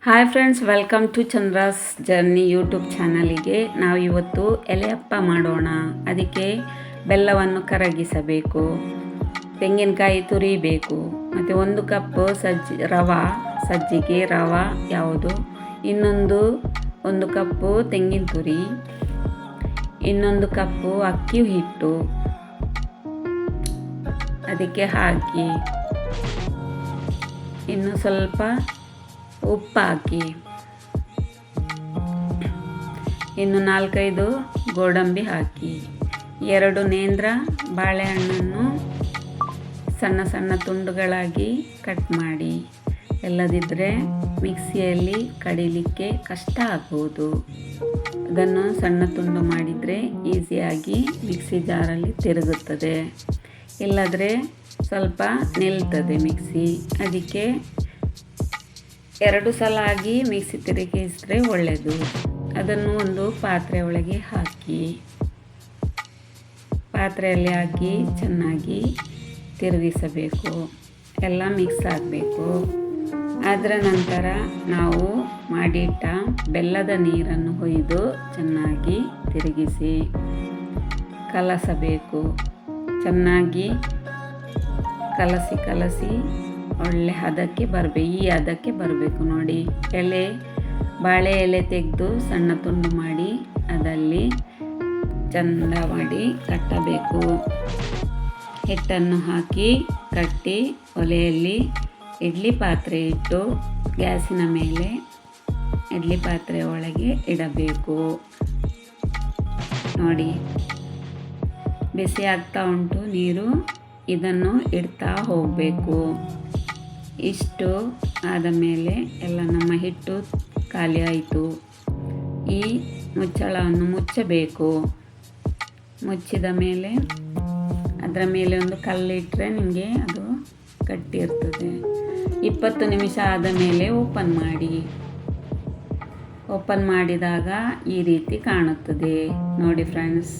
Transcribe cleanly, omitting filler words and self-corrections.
Hi friends, welcome to Chandra's journey YouTube ಚಾನಲಿಗೆ. ನಾವು ಇವತ್ತು ಎಲೆಯಪ್ಪ ಮಾಡೋಣ. ಅದಕ್ಕೆ ಬೆಲ್ಲವನ್ನು ಕರಗಿಸಬೇಕು, ತೆಂಗಿನಕಾಯಿ ತುರಿಬೇಕು, ಮತ್ತು 1 ಕಪ್ ಸಜ್ಜಿಗೆ ರವೆ ಯಾವುದು, ಇನ್ನೊಂದು 1 ಕಪ್ಪು ತೆಂಗಿನ ತುರಿ, ಇನ್ನೊಂದು ಕಪ್ಪು ಅಕ್ಕಿ ಹಿಟ್ಟು ಅದಕ್ಕೆ ಹಾಕಿ, ಇನ್ನು ಸ್ವಲ್ಪ ಉಪ್ಪು ಹಾಕಿ, ಇನ್ನು 4-5 ಗೋಡಂಬಿ ಹಾಕಿ, 2 ನೇಂದ್ರ ಬಾಳೆಹಣ್ಣನ್ನು ಸಣ್ಣ ಸಣ್ಣ ತುಂಡುಗಳಾಗಿ ಕಟ್ ಮಾಡಿ. ಇಲ್ಲದಿದ್ದರೆ ಮಿಕ್ಸಿಯಲ್ಲಿ ಕಡಿಲಿಕ್ಕೆ ಕಷ್ಟ ಆಗ್ಬೋದು. ಅದನ್ನು ಸಣ್ಣ ತುಂಡು ಮಾಡಿದರೆ ಈಸಿಯಾಗಿ ಮಿಕ್ಸಿ ಜಾರಲ್ಲಿ ತಿರುಗುತ್ತದೆ, ಇಲ್ಲದ್ರೆ ಸ್ವಲ್ಪ ನಿಲ್ತದೆ ಮಿಕ್ಸಿ. ಅದಕ್ಕೆ 2 ಸಲ ಆಗಿ ಮಿಕ್ಸಿ ತಿರುಗಿಸಿದ್ರೆ ಒಳ್ಳೆಯದು. ಅದನ್ನು ಒಂದು ಪಾತ್ರೆ ಒಳಗೆ ಹಾಕಿ, ಪಾತ್ರೆಯಲ್ಲಿ ಹಾಕಿ ಚೆನ್ನಾಗಿ ತಿರುಗಿಸಬೇಕು, ಎಲ್ಲ ಮಿಕ್ಸ್ ಆಗಬೇಕು. ಅದರ ನಂತರ ನಾವು ಮಾಡಿಟ್ಟ ಬೆಲ್ಲದ ನೀರನ್ನು ಹೊಯ್ದು ಚೆನ್ನಾಗಿ ತಿರುಗಿಸಿ ಕಲಸಬೇಕು. ಚೆನ್ನಾಗಿ ಕಲಸಿ ಒಳ್ಳೆ ಹದಕ್ಕೆ ಈ ಹದಕ್ಕೆ ಬರಬೇಕು ನೋಡಿ. ಬಾಳೆ ಎಲೆ ತೆಗೆದು ಸಣ್ಣ ತುಂಡು ಮಾಡಿ ಅದಲ್ಲಿ ಚಂದ ಮಾಡಿ ಕಟ್ಟಬೇಕು. ಹಿಟ್ಟನ್ನು ಹಾಕಿ ಕಟ್ಟಿ ಒಲೆಯಲ್ಲಿ ಇಡ್ಲಿ ಪಾತ್ರೆ ಇಟ್ಟು ಗ್ಯಾಸಿನ ಮೇಲೆ ಇಡ್ಲಿ ಪಾತ್ರೆ ಒಳಗೆ ಇಡಬೇಕು. ನೋಡಿ, ಬಿಸಿ ಆಗ್ತಾ ಉಂಟು ನೀರು, ಇದನ್ನು ಇಡ್ತಾ ಹೋಗಬೇಕು. ಇಷ್ಟು ಆದ ಮೇಲೆ ಎಲ್ಲ ನಮ್ಮ ಹಿಟ್ಟು ಖಾಲಿ ಆಯಿತು. ಈ ಮುಚ್ಚಳವನ್ನು ಮುಚ್ಚಬೇಕು. ಮುಚ್ಚಿದ ಮೇಲೆ ಅದರ ಮೇಲೆ ಒಂದು ಕಲ್ಲಿಟ್ಟರೆ ನಿಮಗೆ ಅದು ಗಟ್ಟಿ ಇರ್ತದೆ. 20 ನಿಮಿಷ ಆದ ಮೇಲೆ ಓಪನ್ ಮಾಡಿ. ಓಪನ್ ಮಾಡಿದಾಗ ಈ ರೀತಿ ಕಾಣುತ್ತದೆ ನೋಡಿ ಫ್ರೆಂಡ್ಸ್.